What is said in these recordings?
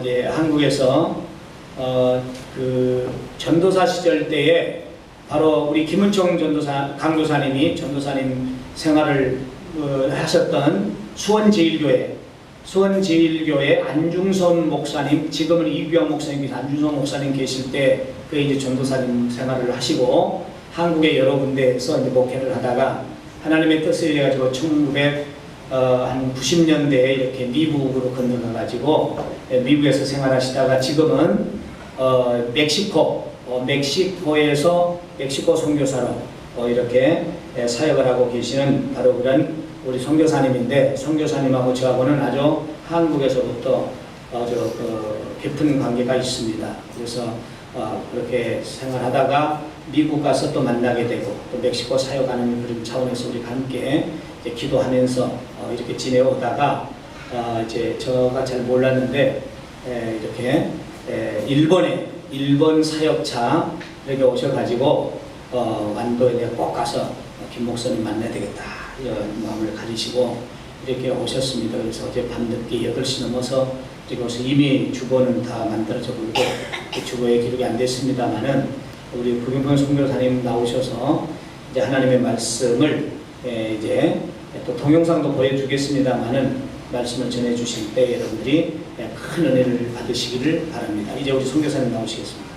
이제 한국에서 그 전도사 시절 때에 바로 우리 김은총 전도사, 강도사님이 전도사님 생활을 하셨던 수원제일교회 안중선 목사님, 지금은 이규영 목사님이 안중선 목사님 계실 때 그 이제 전도사님 생활을 하시고 한국의 여러 군데에서 이제 목회를 하다가 하나님의 뜻을 해가지고 1990년대에 이렇게 미국으로 건너가가지고 미국에서 생활하시다가 지금은 멕시코에서 멕시코 선교사로 이렇게 사역을 하고 계시는 바로 그런 우리 선교사님인데, 선교사님하고 저하고는 아주 한국에서부터 아주 깊은 관계가 있습니다. 그래서 그렇게 생활하다가 미국 가서 또 만나게 되고 또 멕시코 사역하는 그런 차원에서 우리 함께 이제 기도하면서 이렇게 지내오다가 이제 저가 잘 몰랐는데 이렇게 일본 사역차 이렇게 오셔가지고 완도에 꼭 가서 김 목사님 만나야 되겠다 이런 마음을 가지시고 이렇게 오셨습니다. 그래서 어제 밤늦게 8시 넘어서 그래서 이미 주보는 다 만들어져 버리고 그 주보에 기록이 안 됐습니다만은 우리 구경평 선교사님 나오셔서 이제 하나님의 말씀을 이제 또 동영상도 보여주겠습니다만은 말씀을 전해주실 때 여러분들이 큰 은혜를 받으시기를 바랍니다. 이제 우리 선교사님 나오시겠습니다.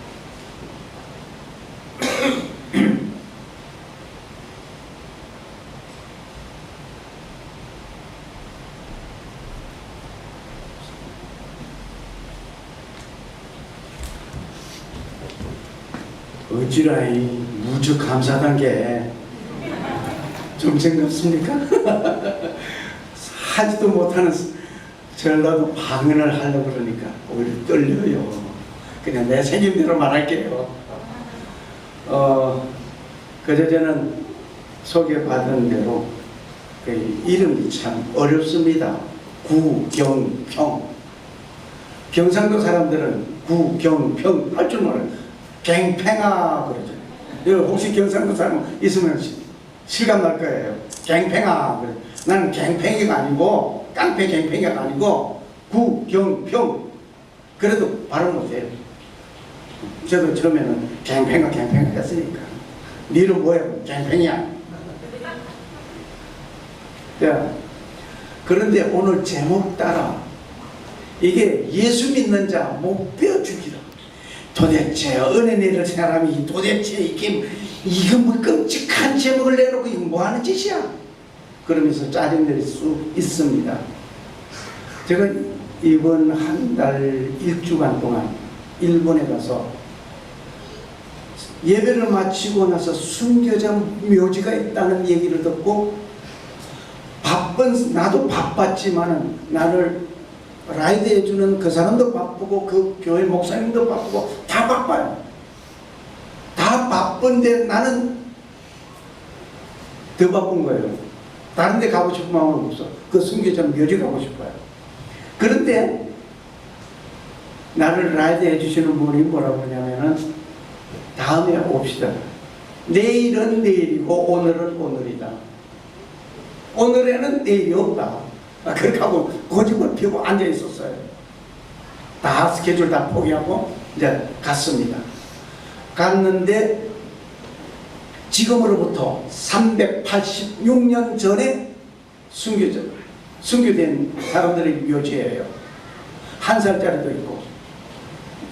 어찌라이 무척 감사한 게 좀 생겼습니까? 하지도 못하는 전라도 방언을 하려고 그러니까 오히려 떨려요. 그냥 내 생김대로 말할게요. 그저 저는 소개받은 대로 그 이름이 참 어렵습니다. 구경평. 경상도 사람들은 구경평 할 줄 몰라요. 갱팽아 그러죠. 여기 혹시 경상도 사람 있으면 실감 날 거예요. 갱팽아 그래. 나는 갱팽이가 아니고 깡패 갱팽이가 아니고 구경평. 그래도 발음 못해요. 저도 처음에는 갱팽아 했으니까 니는 뭐야? 갱팽이야. 그런데 오늘 제목 따라 이게 예수 믿는 자 못 빼어주기라. 도대체 은혜를 사람이 도대체 이거 뭐 끔찍한 제목을 내놓고 이거 뭐 하는 짓이야? 그러면서 짜증낼 수 있습니다. 제가 이번 한 달 1주간 동안 일본에 가서 예배를 마치고 나서 순교자 묘지가 있다는 얘기를 듣고 나도 바빴지만은 나를 라이드 해주는 그 사람도 바쁘고 그 교회 목사님도 바쁘고 다 바빠요. 다 바쁜데 나는 더 바쁜 거예요. 다른 데 가고 싶은 마음은 없어. 그 순교자 묘지 가고 싶어요. 그런데 나를 라이드 해주시는 분이 뭐라고 하냐면은 다음에 옵시다. 내일은 내일이고 오늘은 오늘이다. 오늘에는 내일이 없다. 그렇게 하고 고집을 피우고 앉아 있었어요. 다 스케줄 다 포기하고 이제 갔습니다. 갔는데 지금으로부터 386년 전에 순교된 사람들의 묘지예요. 1살짜리도 있고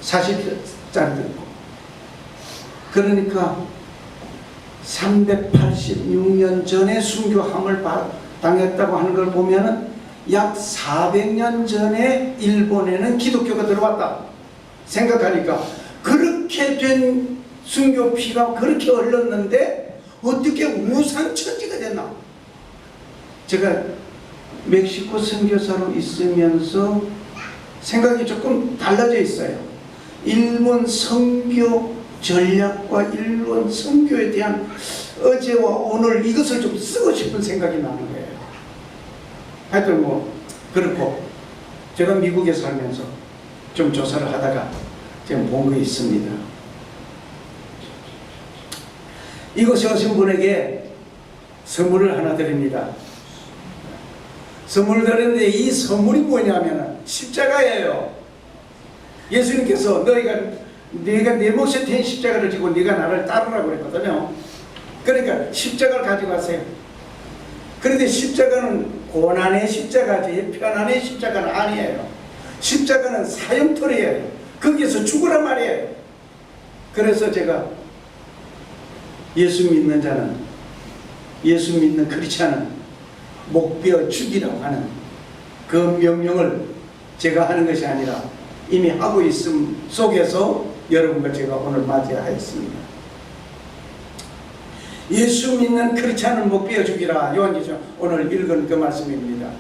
40살짜리도 있고. 그러니까 386년 전에 순교함을 당했다고 하는 걸 보면은 약 400년 전에 일본에는 기독교가 들어왔다 생각하니까 그렇게 된 순교 피가 그렇게 흘렀는데 어떻게 우상천지가 됐나? 제가 멕시코 선교사로 있으면서 생각이 조금 달라져 있어요. 일본 선교 전략과 일본 선교에 대한 어제와 오늘 이것을 좀 쓰고 싶은 생각이 나는 거예요. 하여튼 뭐 그렇고 제가 미국에 살면서 좀 조사를 하다가 제가 본 거 있습니다. 이곳에 오신 분에게 선물을 하나 드립니다. 선물을 드렸는데 이 선물이 뭐냐면 십자가예요. 예수님께서 네가 내 몫에 대한 십자가를 지고 네가 나를 따르라고 그랬거든요. 그러니까 십자가를 가지고 가세요. 그런데 십자가는 고난의 십자가지 편안의 십자가는 아니에요. 십자가는 사형털이에요. 거기에서 죽으란 말이에요. 그래서 제가 예수 믿는 자는, 예수 믿는 크리스찬은 목베어 죽이라고 하는 그 명령을 제가 하는 것이 아니라 이미 하고 있음 속에서 여러분과 제가 오늘 맞이하였습니다. 예수 믿는 크리스찬은 목베어 죽이라. 요한계시록 오늘 읽은 그 말씀입니다.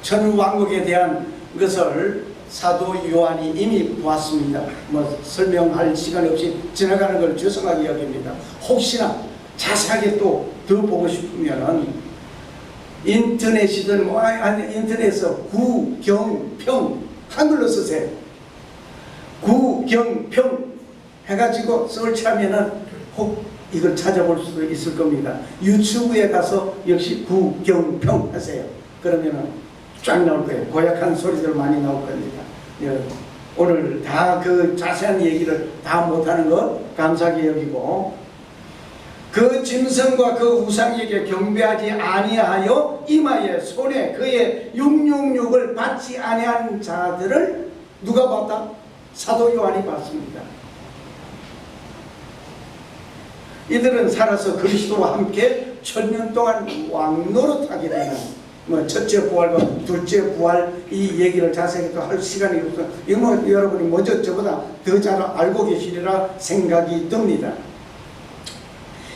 천왕국에 대한 것을 사도 요한이 이미 보았습니다. 뭐 설명할 시간이 없이 지나가는 걸 죄송하게 여깁니다. 혹시나 자세하게 또 더 보고 싶으면은 인터넷이든 인터넷에서 구경평 한글로 쓰세요. 구경평 해가지고 설치하면은 혹 이걸 찾아볼 수도 있을 겁니다. 유튜브에 가서 역시 구경평 하세요. 그러면은 쫙 나올 거예요. 고약한 소리들 많이 나올 겁니다. 오늘 다 그 자세한 얘기를 다 못하는 것 감사하게 여기고, 그 짐승과 그 우상에게 경배하지 아니하여 이마에 손에 그의 666을 받지 아니한 자들을 누가 봤다? 사도 요한이 봤습니다. 이들은 살아서 그리스도와 함께 1000년 동안 왕노릇하게 되는, 뭐 첫째 부활과 둘째 부활 이 얘기를 자세히 할 시간이 없어. 이거 뭐 여러분이 먼저 저보다 더 잘 알고 계시리라 생각이 듭니다.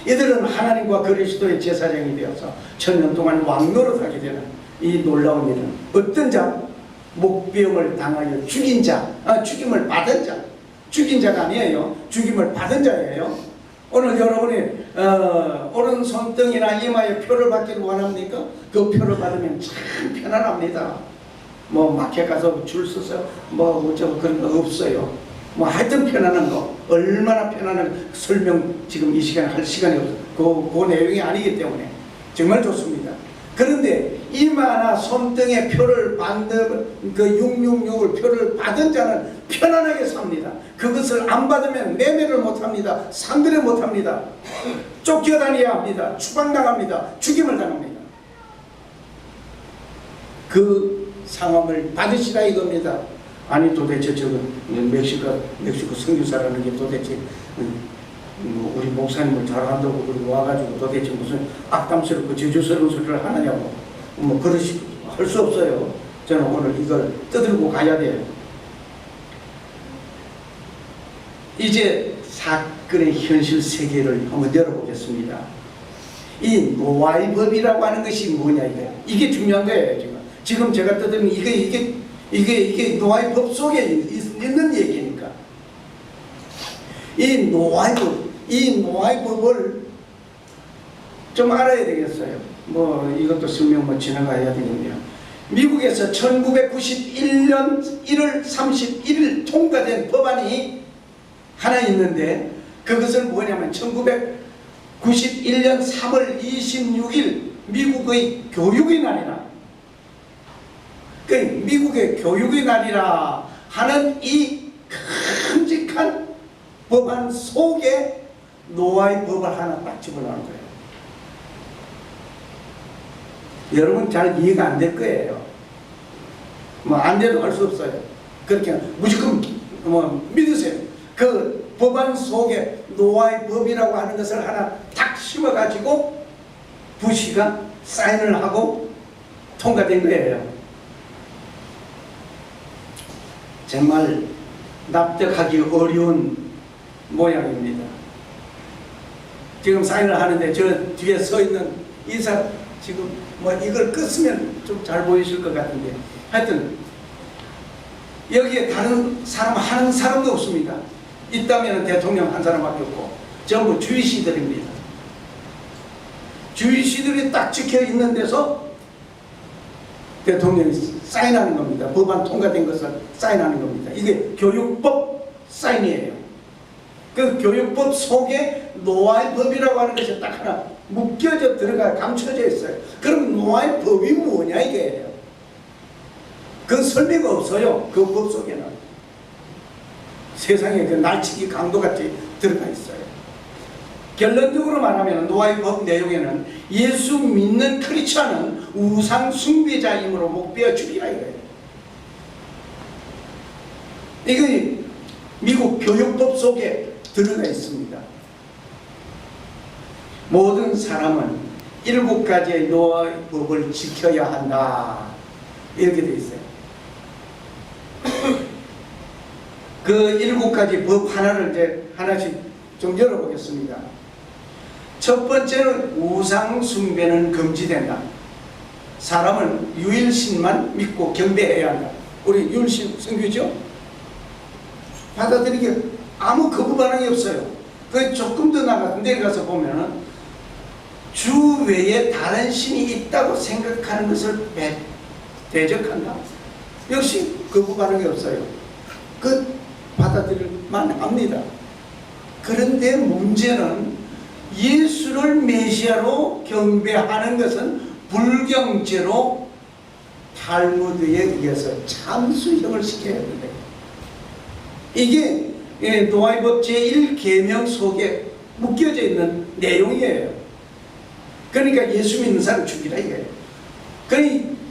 이들은 하나님과 그리스도의 제사장이 되어서 1000년 동안 왕노릇하게 되는 이 놀라운 일은 어떤 자? 목병을 당하여 죽인 자, 죽임을 받은 자. 죽인 자가 아니에요. 죽임을 받은 자예요. 오늘 여러분이 오른손등이나 이마에 표를 받기를 원합니까? 그 표를 받으면 참 편안합니다. 뭐 마켓 가서 줄 서서 뭐 어쩌고 그런 거 없어요. 뭐 하여튼 편안한 거, 얼마나 편안한 설명 지금 이 시간에 할 시간이 없어요. 그 내용이 아니기 때문에 정말 좋습니다. 그런데 이마나 손등에 표를 받는 그 666을 표를 받은 자는 편안하게 삽니다. 그것을 안 받으면 매매를 못합니다. 상대를 못합니다. 쫓겨다녀야 합니다. 추방당합니다. 죽임을 당합니다. 그 상황을 받으시라 이겁니다. 아니 도대체 저거 멕시코 선교사라는 게 도대체 우리 목사님을 잘한다고 그러고 와가지고 도대체 무슨 악담스럽고 저주스러운 소리를 하느냐고 뭐 그러시 할 수 없어요. 저는 오늘 이걸 떠들고 가야 돼요. 이제 사건의 현실 세계를 한번 열어보겠습니다. 이 노아의 법이라고 하는 것이 뭐냐 이게 중요한 거예요. 지금 제가 떠드는 이게 노아의 법 속에 있는 얘기니까. 이 노아의 법을 좀 알아야 되겠어요. 뭐 이것도 설명 뭐 지나가야 되겠네요. 미국에서 1991년 1월 31일 통과된 법안이 하나 있는데, 그것은 뭐냐면 1991년 3월 26일 미국의 교육의 날이라, 그 미국의 교육의 날이라 하는 이 큼직한 법안 속에 노아의 법을 하나 딱 집어넣은 거예요. 여러분 잘 이해가 안 될 거예요. 뭐 안 돼도 할 수 없어요. 그렇게 무조건 뭐 믿으세요. 그 법안 속에 노아의 법이라고 하는 것을 하나 딱 심어가지고 부시가 사인을 하고 통과된 거예요. 정말 납득하기 어려운 모양입니다. 지금 사인을 하는데 저 뒤에 서 있는 이 사람 지금 뭐 이걸 껐으면 좀 잘 보이실 것 같은데, 하여튼 여기에 다른 사람 하는 사람도 없습니다. 있다면 대통령 한 사람밖에 없고 전부 주의시들입니다. 주의시들이 딱 찍혀 있는 데서 대통령이 사인하는 겁니다. 법안 통과된 것을 사인하는 겁니다. 이게 교육법 사인이에요. 그 교육법 속에 노아의 법이라고 하는 것이 딱 하나 묶여져 들어가 감춰져 있어요. 그럼 노아의 법이 뭐냐 이게. 그 설명이 없어요. 그 법 속에는. 세상에 그 날치기 강도같이 들어가 있어요. 결론적으로 말하면 노아의 법 내용에는 예수 믿는 크리스천은 우상 숭배자이므로 목베어 죽이라 이거예요. 이거 미국 교육법 속에 들어가 있습니다. 모든 사람은 7가지의 노아의 법을 지켜야 한다. 이렇게 되어 있어요. 그 7가지 법 하나를 이제 하나씩 좀 열어보겠습니다. 첫 번째는 우상 숭배는 금지된다. 사람은 유일신만 믿고 경배해야 한다. 우리 유일신 선교죠? 받아들이기 아무 거부 반응이 없어요. 그 조금 더 내려가서 보면은 주 외에 다른 신이 있다고 생각하는 것을 대적한다. 역시 거부 반응이 없어요. 그 받아들일 만합니다. 그런데 문제는 예수를 메시아로 경배하는 것은 불경죄로 탈무드에 의해서 참수형을 시켜야 된다. 이게 노아의 법 제1계명 속에 묶여져 있는 내용이에요. 그러니까 예수 믿는 사람 죽이라 이거예요.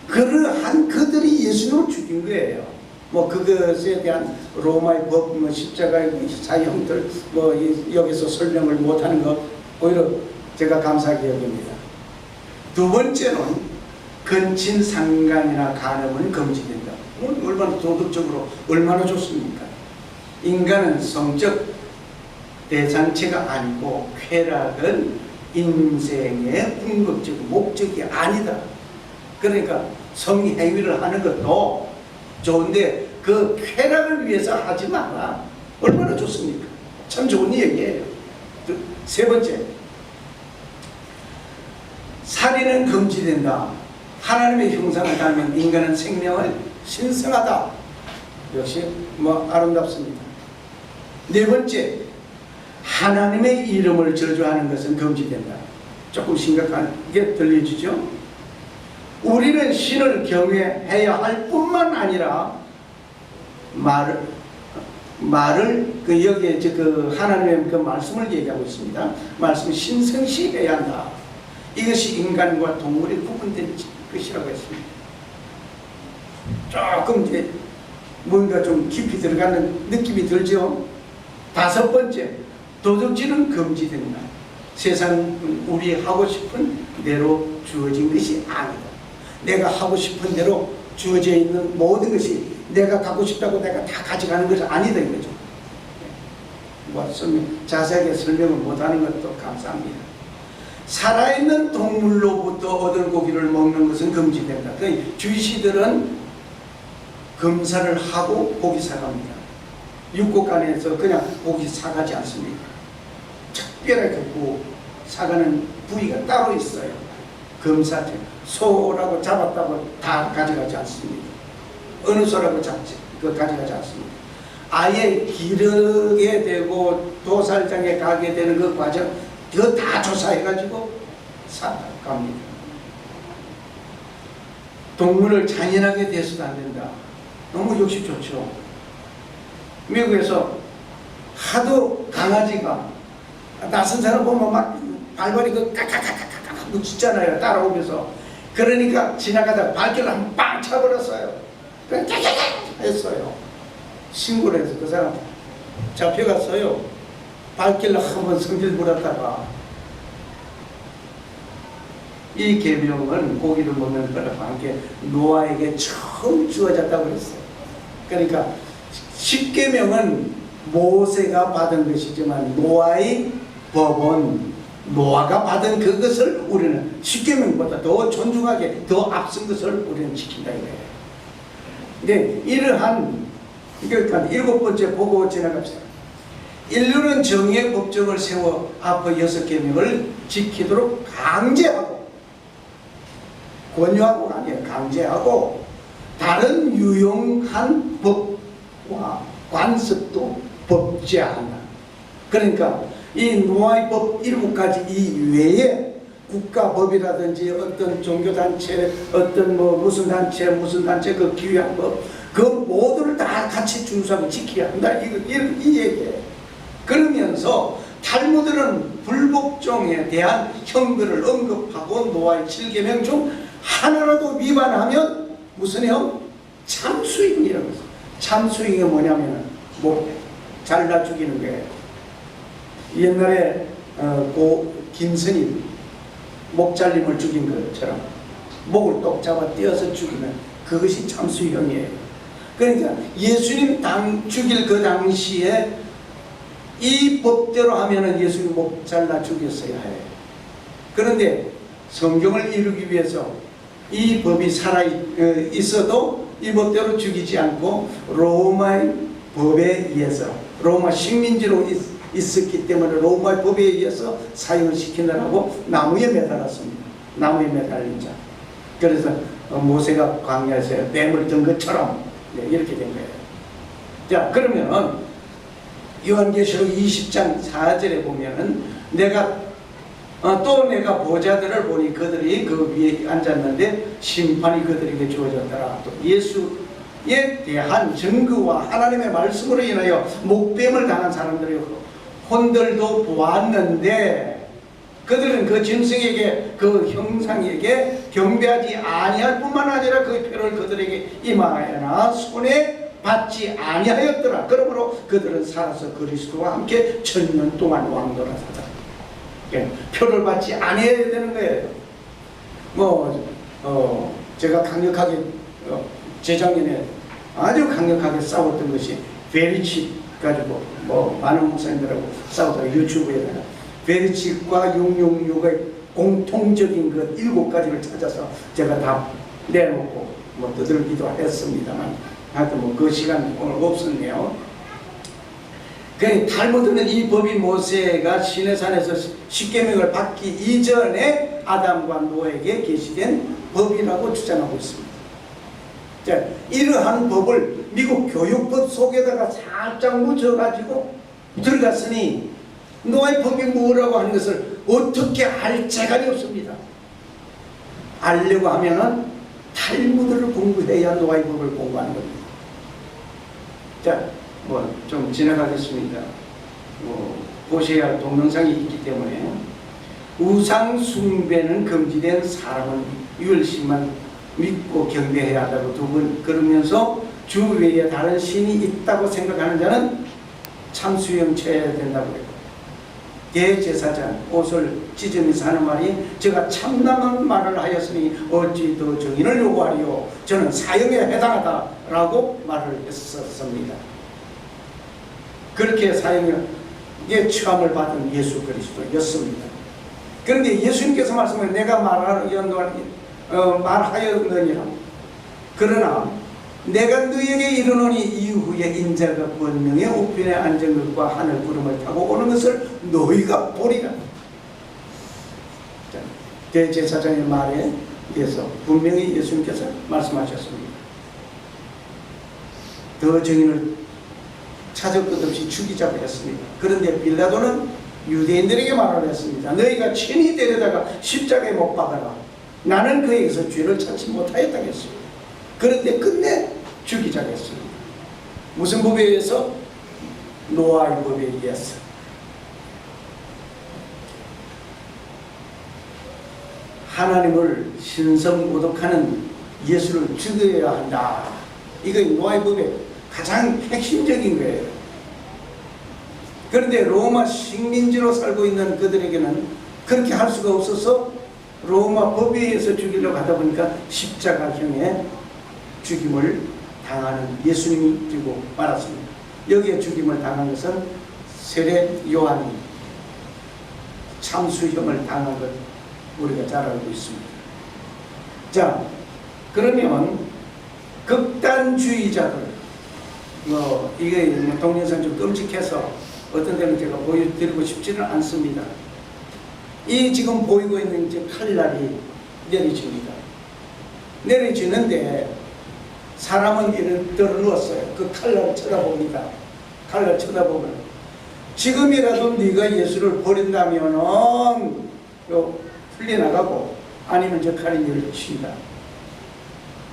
그러한 그들이 예수님을 죽인 거예요. 뭐 그것에 대한 로마의 법, 뭐 십자가의 사형들, 뭐 여기서 설명을 못하는 것 오히려 제가 감사하게 여깁니다. 두 번째는 근친상간이나 간음은 금지된다. 얼마나 도덕적으로 얼마나 좋습니까? 인간은 성적 대상체가 아니고 쾌락은 인생의 궁극적 목적이 아니다. 그러니까 성행위를 하는 것도 좋은데 그 쾌락을 위해서 하지 마라. 얼마나 좋습니까? 참 좋은 얘기예요. 세 번째, 살인은 금지된다. 하나님의 형상을 닮은 인간은 생명을 신성하다. 역시 뭐 아름답습니다. 네 번째, 하나님의 이름을 저주하는 것은 금지된다. 조금 심각하게 들려지죠? 우리는 신을 경외해야 할 뿐만 아니라 말을 여기에 그 하나님의 그 말씀을 얘기하고 있습니다. 말씀을 신성시해야 한다. 이것이 인간과 동물이 구분된 것이라고 했습니다. 조금 이제 뭔가 좀 깊이 들어가는 느낌이 들죠. 다섯 번째, 도둑질은 금지된다. 세상은 우리 하고 싶은 대로 주어진 것이 아니다. 내가 하고 싶은 대로 주어져 있는 모든 것이 내가 갖고 싶다고 내가 다 가져가는 것이 아니다 이거죠. 뭐 자세하게 설명을 못하는 것도 감사합니다. 살아있는 동물로부터 얻은 고기를 먹는 것은 금지된다. 주시들은 검사를 하고 고기 사갑니다. 육고간에서 그냥 고기 사가지 않습니다. 특별하게 사가는 부위가 따로 있어요. 검사체. 소라고 잡았다고 다 가져가지 않습니다. 어느 소라고 잡지, 그거 가져가지 않습니다. 아예 기르게 되고 도살장에 가게 되는 그 과정, 그거 다 조사해가지고 사갑니다. 동물을 잔인하게 대해서도 안 된다. 너무 역시 좋죠. 미국에서 하도 강아지가 낯선 사람 보면 막 발발이 그 까까까까까까 묻잖아요. 따라오면서. 그러니까 지나가다가 발길을 한 번 빵 차버렸어요. 그냥 까까까 했어요. 신고를 해서 그 사람 잡혀갔어요. 발길로 한번 성질 부렸다가. 이 계명은 고기를 먹는 거랑 함께 노아에게 처음 주어졌다고 그랬어요. 그러니까 10계명은 모세가 받은 것이지만 노아의 법은 노아가 받은 그것을 우리는 10계명보다 더 존중하게 더 앞선 것을 우리는 지킨다 이거예요. 근데 이러한 그러니까 7번째 보고 지나갑시다. 인류는 정의의 법정을 세워 앞의 6계명을 지키도록 강제하고 권유하고 아니에요. 강제하고 다른 유용한 법과 관습도 법제한다. 그러니까 이 노아의 법 7가지 이외에 국가법이라든지 어떤 종교단체, 어떤 뭐 무슨 단체 그 기유한 법, 그 모두를 다 같이 준수하고 지켜야 한다. 이 얘기예요. 그러면서 탈무드는 불복종에 대한 형벌을 언급하고 노아의 7계명 중 하나라도 위반하면 무슨 형? 참수익이라고 해서. 참수익이 뭐냐면 목 잘라 죽이는 거예요. 옛날에 고 김스님 목 잘림을 죽인 것처럼 목을 똑 잡아 떼어서 죽이면 그것이 참수형이에요. 그러니까 예수님 죽일 그 당시에 이 법대로 하면은 예수님 목 잘라 죽였어야 해요. 그런데 성경을 이루기 위해서 이 법이 살아 있어도 이 법대로 죽이지 않고 로마의 법에 의해서 로마 식민지로 있었기 때문에 로마의 법에 의해서 사형을 시키느라고 나무에 매달았습니다. 나무에 매달린 자. 그래서 모세가 광야에서 뱀을 든 것처럼 이렇게 된 거예요. 자, 그러면은 요한계시록 20장 4절에 보면은 또 내가 보좌들을 보니 그들이 그 위에 앉았는데 심판이 그들에게 주어졌더라. 또 예수에 대한 증거와 하나님의 말씀으로 인하여 목뱀을 당한 사람들의 혼들도 보았는데 그들은 그 짐승에게 그 형상에게 경배하지 아니할 뿐만 아니라 그 표를 그들에게 임하여나 손에 받지 아니하였더라. 그러므로 그들은 살아서 그리스도와 함께 1000년 동안 왕노라 하더라. 표를 받지 아니해야 되는 거예요. 제가 강력하게 재작년에 아주 강력하게 싸웠던 것이 베리치 가지고 많은 목사님들하고 싸우다가 유튜브에다가 베리치과 666의 공통적인 그 7가지를 찾아서 제가 다 내놓고 두들기도 했습니다만 하여튼 그 시간 오늘 없었네요. 탈무드는 이 법이 모세가 시내산에서 십계명을 받기 이전에 아담과 노아에게 계시된 법이라고 주장하고 있습니다. 자, 이러한 법을 미국 교육법 속에다가 살짝 묻혀가지고 들어갔으니 노아의 법이 뭐라고 하는 것을 어떻게 알 재간이 없습니다. 알려고 하면은 탈무드를 공부해야 노아의 법을 공부하는 겁니다. 자, 좀 지나가겠습니다. 보셔야 할 동영상이 있기 때문에 우상 숭배는 금지된 사람은 유일신만 믿고 경배해야 한다고 두 번 그러면서 주 외에 다른 신이 있다고 생각하는 자는 참수형 쳐야 된다고 그래요. 대제사장 옷을 찢으면서 하는 말이 제가 참남한 말을 하였으니 어찌 더 정의를 요구하리요. 저는 사형에 해당하다라고 말을 했었습니다. 그렇게 사형에 처함을 받은 예수 그리스도였습니다. 그런데 예수님께서 말씀하신 내가 말하였느니라. 그러나 내가 너에게 이르노니 이후에 인자가 권능의 우편에 앉은 것과 하늘 구름을 타고 오는 것을 너희가 보리라. 대제사장의 말에 대해서 분명히 예수님께서 말씀하셨습니다. 더 증인을 찾을 것 없이 죽이자고 했습니다. 그런데 빌라도는 유대인들에게 말을 했습니다. 너희가 친히 데려다가 십자가에 못 박아라. 나는 그에게서 죄를 찾지 못하였다고 했습니다. 그런데 끝내 죽이자고 했습니다. 무슨 법에 의해서? 노아의 법에 의해서. 하나님을 신성모독하는 예수를 죽여야 한다. 이거 노아의 법의 가장 핵심적인 거예요. 그런데 로마 식민지로 살고 있는 그들에게는 그렇게 할 수가 없어서 로마 법에 의해서 죽이려고 하다 보니까 십자가형에 죽임을 당하는 예수님이 되고 말았습니다. 여기에 죽임을 당한 것은 세례 요한이 참수형을 당한 것 우리가 잘 알고 있습니다. 자, 그러면 극단주의자들 이게 동영상 좀 끔찍해서 어떤 데는 제가 보여드리고 싶지는 않습니다. 이 지금 보이고 있는 이제 칼날이 내려집니다. 내려지는데 사람은 이를 들어누웠어요. 그 칼날을 쳐다봅니다. 칼날 쳐다보면 지금이라도 네가 예수를 버린다면은 풀려나가고 아니면 저 칼이 너를 친다.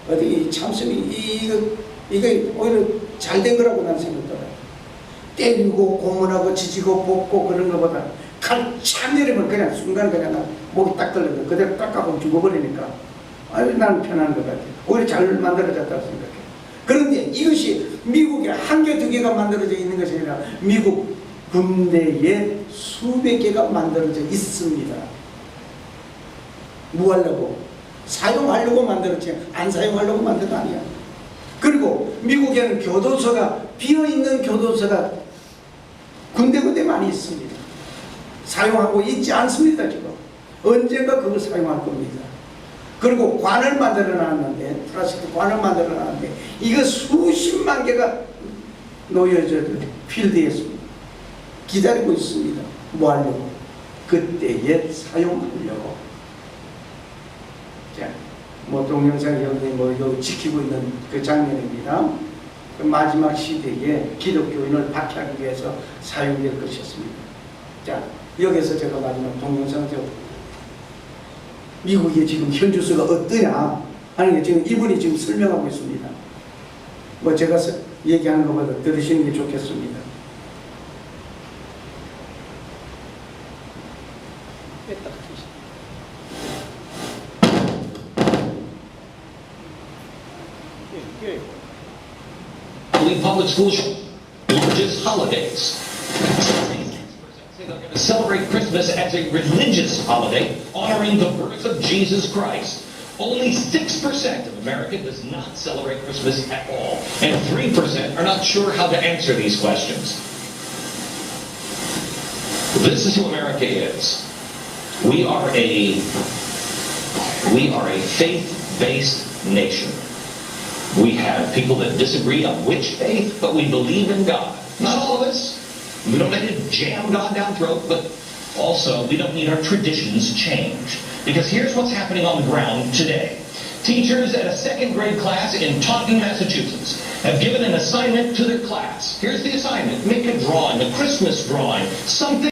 어디 참성이 이게 오히려 잘 된 거라고 나는 생각해요. 때리고 고문하고 지지고 볶고 그런 것보다 칼 착 내리면 그냥 순간 그냥 나 목이 딱 걸려서 그대로 딱 가고 죽어버리니까 아유 나는 편한 것 같아요. 오히려 잘 만들어졌다고 생각해요. 그런데 이것이 미국에 한 개, 두 개가 만들어져 있는 것이 아니라 미국 군대에 수백 개가 만들어져 있습니다. 뭐 하려고? 사용하려고 만들었지 안 사용하려고 만든 거 아니야. 그리고 미국에는 교도소가 비어있는 교도소가 군데 많이 있습니다. 사용하고 있지 않습니다. 지금 언젠가 그걸 사용할 겁니다. 그리고 관을 만들어 놨는데 플라스틱 관을 만들어 놨는데 이거 수십만 개가 놓여져 필드에서 기다리고 있습니다. 뭐 하려고? 그때에 사용하려고. 자, 뭐 동영상 여기 뭐 여기 지키고 있는 그 장면입니다. 그 마지막 시대에 기독교인을 박해하기 위해서 사용될 것이었습니다. 자, 여기서 제가 마지막 동영상 미국의 지금 현주소가 어떠냐 하는 게 지금 이분이 지금 설명하고 있습니다. 뭐 제가 얘기하는 것보다 들으시는 게 좋겠습니다. Public school religious holidays. Say they're going to celebrate Christmas as a religious holiday, honoring the birth of Jesus Christ. Only 6% of America does not celebrate Christmas at all, and 3% are not sure how to answer these questions. This is who America is. We are a faith-based nation. We have people that disagree on which faith, but we believe in God. Not all of us. We don't need to jam God down throat, but also we don't need our traditions changed. Because here's what's happening on the ground today. Teachers at a second grade class in Taunton, Massachusetts have given an assignment to their class. Here's the assignment. Make a drawing, a Christmas drawing, something